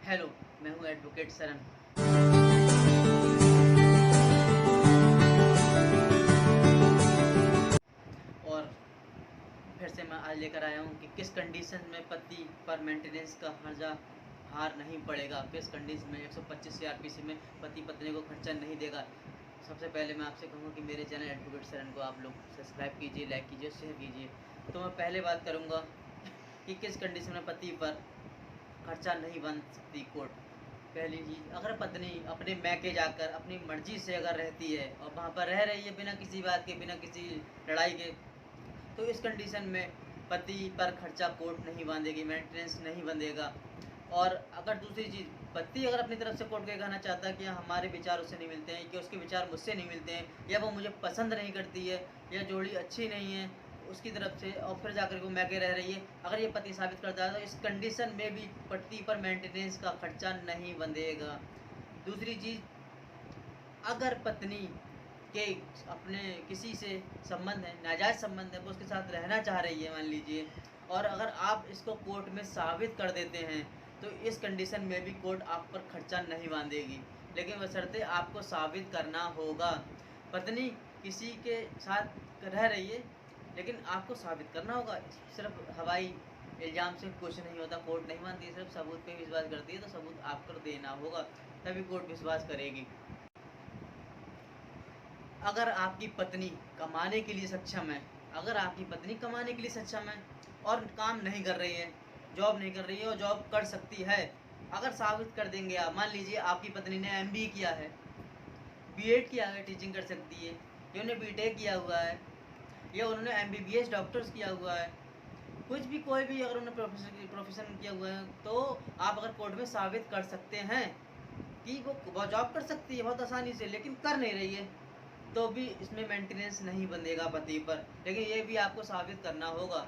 Hello, मैं हूं advocate Saran. और फिर से मैं आज लेकर आया हूं कि किस कंडीशन में पति पर मेंटेनेंस का हर्जा भार नहीं पड़ेगा, किस कंडीशन में 125 सीआरपीसी में पति पत्नी को खर्चा नहीं देगा। सबसे पहले मैं आपसे कहूँगा कि मेरे चैनल एडवोकेट सरन को आप लोग सब्सक्राइब कीजिए, लाइक कीजिए, शेयर कीजिए। तो मैं पहले बात करूँगा कि किस कंडीशन में पति पर खर्चा नहीं बन सकती कोर्ट। पहली चीज़, अगर पत्नी अपने मैके जाकर अपनी मर्जी से अगर रहती है और वहाँ पर रह रही है बिना किसी बात के, बिना किसी लड़ाई के, तो इस कंडीशन में पति पर खर्चा कोर्ट नहीं बांधेगी, मेंटेनेंस नहीं बंधेगा। और अगर दूसरी चीज़, पति अगर अपनी तरफ से कोर्ट को कहना चाहता है कि हमारे विचार उससे नहीं मिलते हैं, कि उसके विचार मुझसे नहीं मिलते हैं, या वो मुझे पसंद नहीं करती है, या जोड़ी अच्छी नहीं है उसकी तरफ से, और फिर जाकर वो मैके रह रही है, अगर ये पति साबित करता है तो इस कंडीशन में भी पति पर मेंटेनेंस का खर्चा नहीं बंधेगा। दूसरी चीज़, अगर पत्नी के अपने किसी से संबंध है, नाजायज़ संबंध है, वो उसके साथ रहना चाह रही है मान लीजिए, और अगर आप इसको कोर्ट में साबित कर देते हैं तो इस कंडीशन में भी कोर्ट आप पर खर्चा नहीं बांधेगी, लेकिन बशर्ते आपको साबित करना होगा। पत्नी किसी के साथ रह रही है लेकिन आपको साबित करना होगा, सिर्फ हवाई इल्ज़ाम से कुछ नहीं होता, कोर्ट नहीं मानती है, सिर्फ सबूत पे विश्वास करती है, तो सबूत आपको देना होगा तभी कोर्ट विश्वास करेगी। अगर आपकी पत्नी कमाने के लिए सक्षम है, अगर आपकी पत्नी कमाने के लिए सक्षम है और काम नहीं कर रही है, जॉब नहीं कर रही है और जॉब कर सकती है, अगर साबित कर देंगे आप, मान लीजिए आपकी पत्नी ने एमबीए किया है, बीएड किया है, टीचिंग कर सकती है, या उन्होंने बीटेक किया हुआ है, या उन्होंने एमबीबीएस डॉक्टर्स किया हुआ है, कुछ भी कोई भी अगर उन्होंने प्रोफेशन किया हुआ है, तो आप अगर कोर्ट में साबित कर सकते हैं कि वो जॉब कर सकती है बहुत आसानी से लेकिन कर नहीं रही है, तो भी इसमें मेंटेनेंस नहीं बंधेगा पति पर, लेकिन ये भी आपको साबित करना होगा,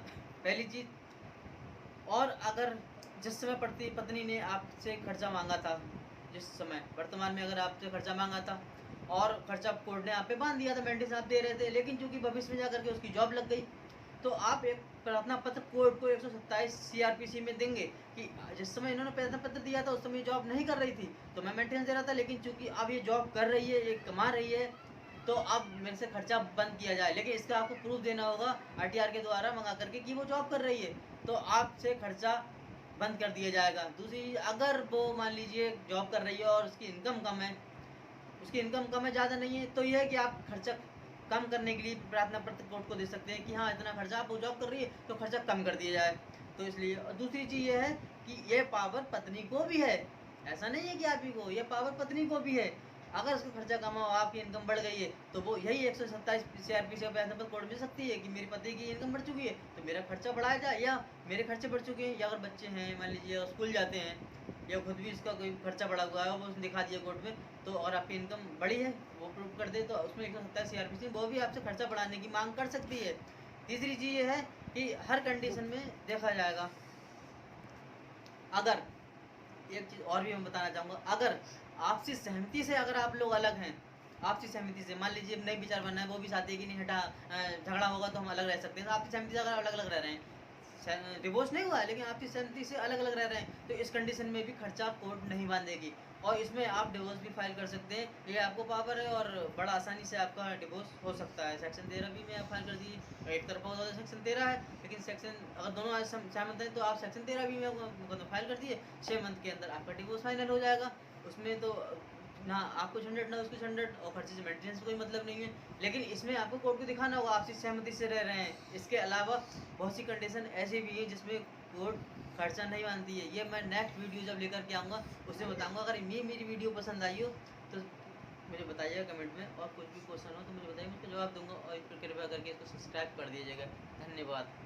पहली चीज़। और अगर जिस समय पत्नी ने आपसे खर्चा मांगा था, जिस समय वर्तमान में अगर आपसे खर्चा मांगा था और खर्चा कोर्ट ने आप पे बांध दिया था, मेंटेनेंस आप दे रहे थे, लेकिन चूंकि भविष्य में जाकर के उसकी जॉब लग गई, तो आप एक प्रार्थना पत्र कोर्ट को 127 सीआरपीसी में देंगे कि जिस समय इन्होंने प्रार्थना पत्र दिया था उस समय जॉब नहीं कर रही थी तो मैं मेंटेनेंस दे रहा था, लेकिन चूंकि अब ये जॉब कर रही है, ये कमा रही है, तो अब मेरे से खर्चा बंद किया जाए, लेकिन इसका आपको प्रूफ देना होगा आरटीआर के द्वारा मंगा करके कि वो जॉब कर रही है, तो आपसे खर्चा बंद कर दिया जाएगा। दूसरी, अगर वो मान लीजिए जॉब कर रही है और उसकी इनकम कम है, ज़्यादा नहीं है, तो यह है कि आप खर्चा कम करने के लिए प्रार्थना पत्र कोर्ट को दे सकते हैं कि हाँ इतना खर्चा, आप वो जॉब कर रही है तो खर्चा कम कर दिया जाए। तो इसलिए, और दूसरी चीज़ ये है कि ये पावर पत्नी को भी है, ऐसा नहीं है कि आप ही को, ये पावर पत्नी को भी है। अगर उसका खर्चा कम हो, आपकी इनकम बढ़ गई है, तो वो यही 127 सीआरपीसी का प्रार्थना पत्र कोर्ट में सकती है कि मेरी पति की इनकम बढ़ चुकी है तो मेरा खर्चा बढ़ाया जाए, या मेरे खर्चे बढ़ चुके हैं, या अगर बच्चे हैं मान लीजिए स्कूल जाते हैं, या खुद भी इसका कोई खर्चा बढ़ा हुआ है वो उसने दिखा दिया कोर्ट में, तो और आपकी इनकम बढ़ी है वो प्रूव कर दे, तो उसमें 127 सीआरपीसी वो भी आपसे खर्चा बढ़ाने की मांग कर सकती है। तीसरी चीज़ ये है कि हर कंडीशन में देखा जाएगा, अगर एक चीज़ और भी मैं बताना चाहूँगा, अगर आपसी सहमति से अगर आप लोग अलग हैं, आपसी सहमति से, मान लीजिए नई विचार बनना है, वो भी चाहती है कि नहीं हटा झगड़ा होगा तो हम अलग रह सकते हैं, तो आपकी सहमति से अगर अलग अलग रह रहे हैं, डिवोर्स नहीं हुआ है लेकिन आपकी सहमति से अलग अलग रह रहे हैं, तो इस कंडीशन में भी खर्चा कोर्ट नहीं बांधेगी, और इसमें आप डिवोर्स भी फाइल कर सकते हैं, ये आपको पावर है और बड़ा आसानी से आपका डिवोर्स हो सकता है। सेक्शन 13 भी में आप फाइल कर दीजिए, एक तरफा होता है सेक्शन 13 है, लेकिन सेक्शन अगर दोनों आज सहमत हैं तो आप सेक्शन 13 भी में फाइल कर दिए, 6 मंथ के अंदर आपका डिवोर्स फाइनल हो जाएगा। उसमें तो ना आपको झंझट ना उसको झंझट, और खर्चे से मेंटेनेंस से कोई मतलब नहीं है, लेकिन इसमें आपको कोर्ट को दिखाना होगा आपसी सहमति से रह रहे हैं। इसके अलावा बहुत सी कंडीशन ऐसी भी है जिसमें कोर्ट खर्चा नहीं मानती है, ये मैं नेक्स्ट वीडियो जब लेकर के आऊँगा उसमें बताऊँगा। अगर ये मेरी वीडियो पसंद आई हो तो मुझे बताइएगा कमेंट में, और कुछ भी क्वेश्चन हो तो मुझे बताइए, मैं उसका जवाब दूंगा, और कृपया करके इसको सब्सक्राइब कर दीजिएगा। धन्यवाद।